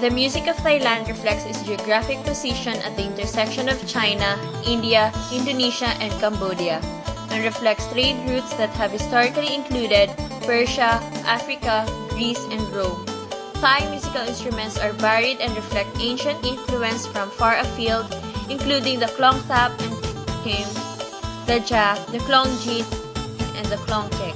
The music of Thailand reflects its geographic position at the intersection of China, India, Indonesia, and Cambodia, and reflects trade routes that have historically included Persia, Africa, Greece, and Rome. Thai musical instruments are varied and reflect ancient influence from far afield, including the klong thap and kim, the ja, the klong jit, and the klong kek.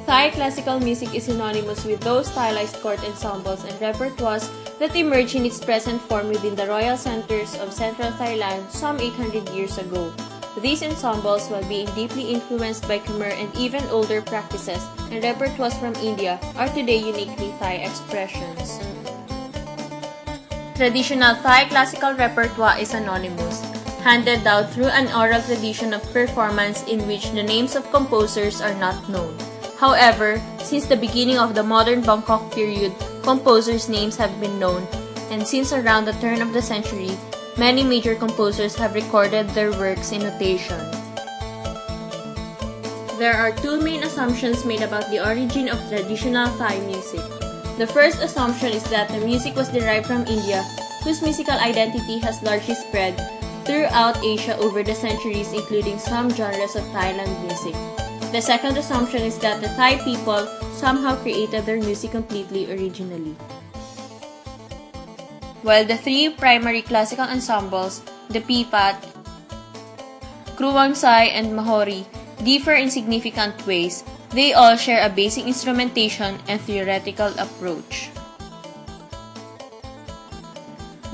Thai classical music is synonymous with those stylized court ensembles and repertoires that emerged in its present form within the royal centers of central Thailand some 800 years ago. These ensembles, while being deeply influenced by Khmer and even older practices and repertoires from India, are today uniquely Thai expressions. Traditional Thai classical repertoire is anonymous, handed down through an oral tradition of performance in which the names of composers are not known. However, since the beginning of the modern Bangkok period, composers' names have been known, and since around the turn of the century, many major composers have recorded their works in notation. There are two main assumptions made about the origin of traditional Thai music. The first assumption is that the music was derived from India, whose musical identity has largely spread throughout Asia over the centuries, including some genres of Thailand music. The second assumption is that the Thai people somehow created their music completely originally. While the three primary classical ensembles, the Pipat, Kruang Sai, and Mahori, differ in significant ways, they all share a basic instrumentation and theoretical approach.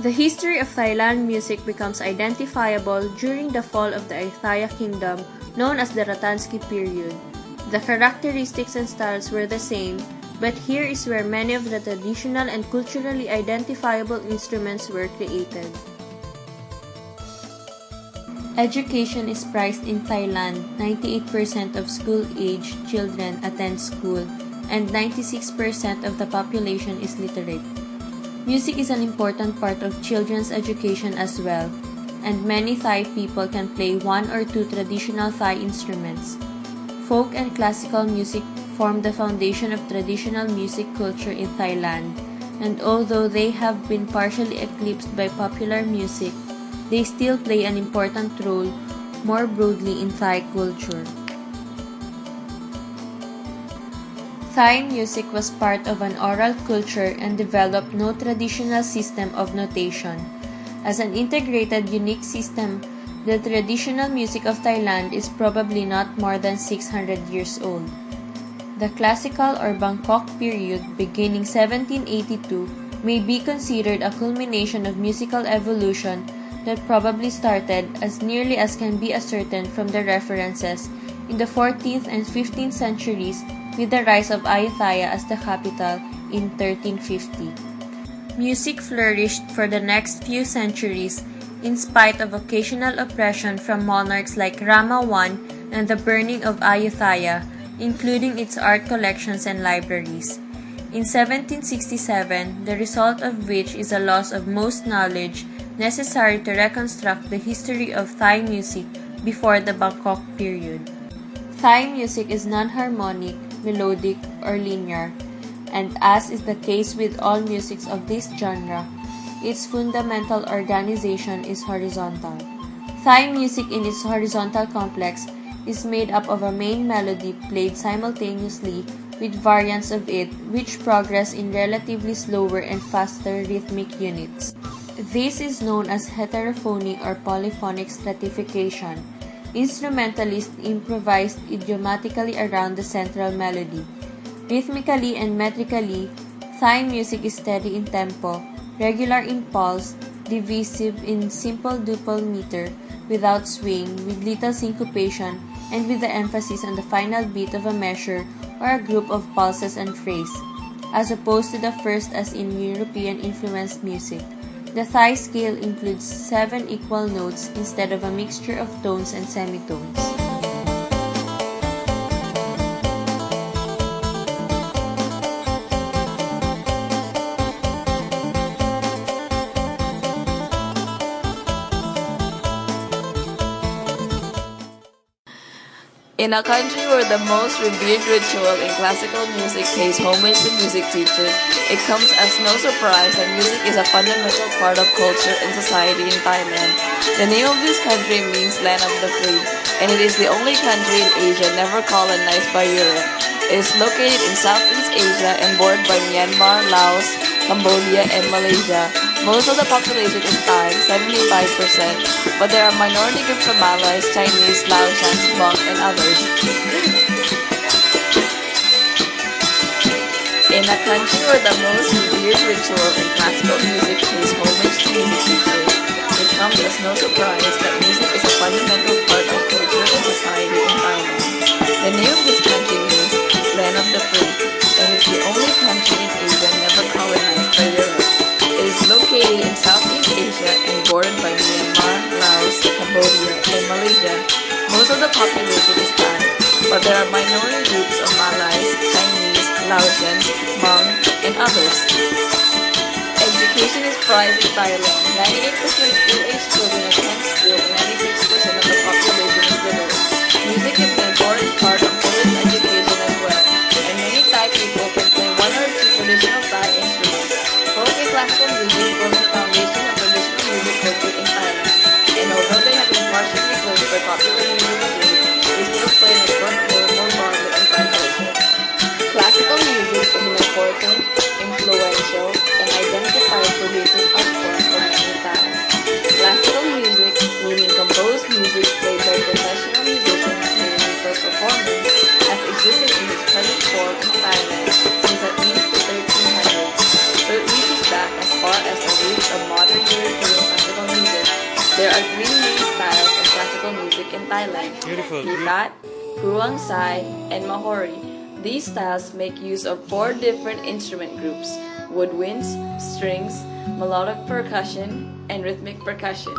The history of Thailand music becomes identifiable during the fall of the Ayutthaya kingdom, known as the Ratansky period. The characteristics and styles were the same, but here is where many of the traditional and culturally identifiable instruments were created. Education is prized in Thailand. 98% of school-aged children attend school, and 96% of the population is literate. Music is an important part of children's education as well, and many Thai people can play one or two traditional Thai instruments. Folk and classical music form the foundation of traditional music culture in Thailand, and although they have been partially eclipsed by popular music, they still play an important role more broadly in Thai culture. Thai music was part of an oral culture and developed no traditional system of notation. As an integrated, unique system, the traditional music of Thailand is probably not more than 600 years old. The classical or Bangkok period, beginning 1782, may be considered a culmination of musical evolution that probably started, as nearly as can be ascertained from the references, in the 14th and 15th centuries with the rise of Ayutthaya as the capital in 1350. Music flourished for the next few centuries in spite of occasional oppression from monarchs like Rama I and the burning of Ayutthaya, including its art collections and libraries. In 1767, the result of which is a loss of most knowledge necessary to reconstruct the history of Thai music before the Bangkok period. Thai music is non-harmonic, melodic, or linear, and as is the case with all musics of this genre, its fundamental organization is horizontal. Thai music in its horizontal complex is made up of a main melody played simultaneously with variants of it which progress in relatively slower and faster rhythmic units. This is known as heterophony or polyphonic stratification. Instrumentalists improvised idiomatically around the central melody. Rhythmically and metrically, Thai music is steady in tempo, regular in pulse, divisive in simple duple meter, without swing, with little syncopation, and with the emphasis on the final beat of a measure or a group of pulses and phrase, as opposed to the first as in European-influenced music. The Thai scale includes 7 equal notes instead of a mixture of tones and semitones. In a country where the most revered ritual in classical music pays homage to music teachers, it comes as no surprise that music is a fundamental part of culture and society in Thailand. The name of this country means land of the free, and it is the only country in Asia never colonized by Europe. It is located in Southeast Asia and bordered by Myanmar, Laos, Cambodia, and Malaysia. Most of the population is Thai, 75%, but there are minority groups of Malays, Chinese, Laotians, Hmong, and others. In a country where the most revered ritual in classical music pays homage to music teachers, it comes as no surprise that music is a fundamental part of culture and society in Thailand. The name of this country means land of the free, and it's the only country in Asia never colonized by Europe. It is located in Southeast Asia and bordered by Myanmar, Laos, Cambodia, and Malaysia. Most of the population is Thai, but there are minority groups of Malays, Chinese, Laotians, Hmong, and others. Education is prized in Thailand. 98% of school-aged children attend school and 96% of the population is literate. Music is an important part of children's education as well, and many Thai people can play one or two traditional Thai instruments. Folk and classical music forms the foundation of traditional music culture in Thailand, and although they have been partially replaced by popular music today, they still play an important role more broadly in Thai culture. Classical music is an important, influential, and identifiable music art form for many Thais. Classical music, meaning composed music played by professional musicians mainly for performance, has existed in its present form in Thailand since at least the 1300s, so it reaches back as far as the roots of modern European classical music. There are three main styles of classical music in Thailand: Pithat, Kruang Sai, and Mahori. These styles make use of four different instrument groups: woodwinds, strings, melodic percussion, and rhythmic percussion.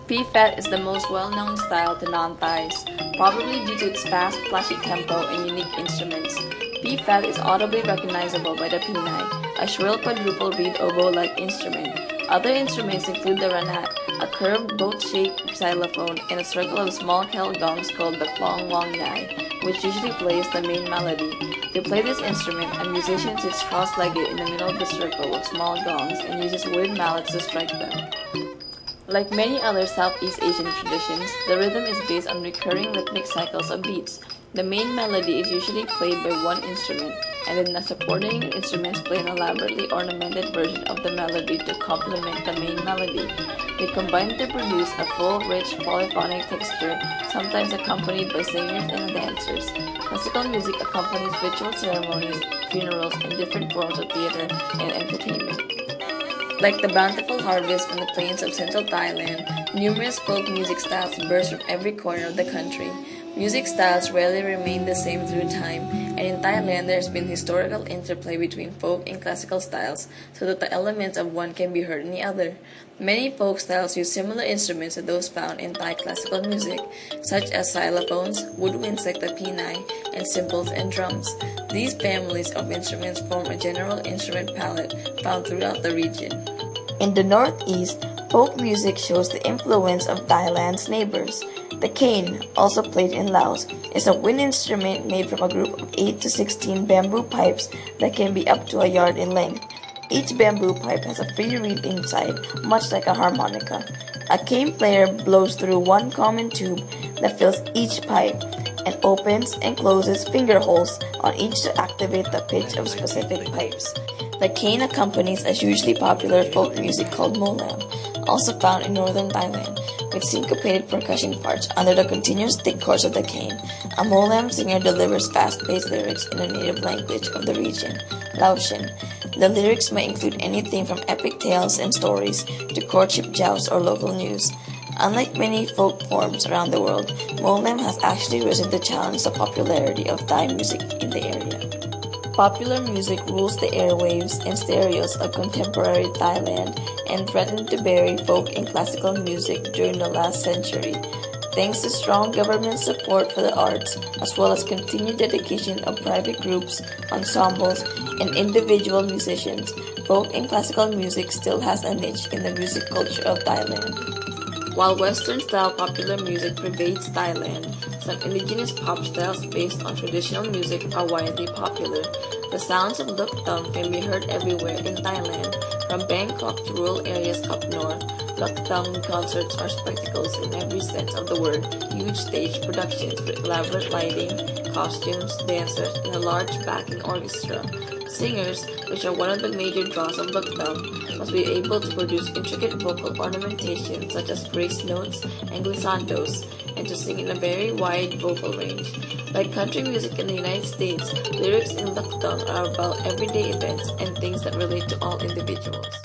Pithat is the most well-known style to non-Thais, probably due to its fast, flashy tempo and unique instruments. Pithat is audibly recognizable by the Pinai, a shrill quadruple reed oboe-like instrument. Other instruments include the ranat, a curved boat-shaped xylophone, and a circle of small kettle gongs called the klong wong nai, which usually plays the main melody. To play this instrument, a musician sits cross-legged in the middle of the circle with small gongs and uses wooden mallets to strike them. Like many other Southeast Asian traditions, the rhythm is based on recurring rhythmic cycles of beats. The main melody is usually played by one instrument, and then the supporting instruments play an elaborately ornamented version of the melody to complement the main melody. They combine to produce a full, rich, polyphonic texture, sometimes accompanied by singers and dancers. Classical music accompanies ritual ceremonies, funerals, and different forms of theater and entertainment. Like the bountiful harvest from the plains of central Thailand, numerous folk music styles burst from every corner of the country. Music styles rarely remain the same through time, and in Thailand there has been historical interplay between folk and classical styles, so that the elements of one can be heard in the other. Many folk styles use similar instruments to those found in Thai classical music, such as xylophones, woodwinds like the pinai, and cymbals and drums. These families of instruments form a general instrument palette found throughout the region. In the northeast, folk music shows the influence of Thailand's neighbors. The cane, also played in Laos, is a wind instrument made from a group of 8 to 16 bamboo pipes that can be up to a yard in length. Each bamboo pipe has a free reed inside, much like a harmonica. A cane player blows through one common tube that fills each pipe and opens and closes finger holes on each to activate the pitch of specific pipes. The cane accompanies a hugely popular folk music called molam, also found in northern Thailand, with syncopated percussion parts under the continuous thick chords of the cane. A molam singer delivers fast-paced lyrics in the native language of the region, Laotian. The lyrics may include anything from epic tales and stories to courtship jousts or local news. Unlike many folk forms around the world, molam has actually risen to challenge the popularity of Thai music in the area. Popular music rules the airwaves and stereos of contemporary Thailand and threatened to bury folk and classical music during the last century. Thanks to strong government support for the arts, as well as continued dedication of private groups, ensembles, and individual musicians, folk and classical music still has a niche in the music culture of Thailand. While Western-style popular music pervades Thailand, some indigenous pop styles based on traditional music are widely popular. The sounds of Luk Thum can be heard everywhere in Thailand, from Bangkok to rural areas up north. Luk Thum concerts are spectacles in every sense of the word, huge stage productions with elaborate lighting, costumes, dancers, and a large backing orchestra. Singers, which are one of the major draws of Luk Thum, must be able to produce intricate vocal ornamentation such as grace notes and glissandos, and to sing in a very wide vocal range. Like country music in the United States, lyrics in Luk Thum are about everyday events and things that relate to all individuals.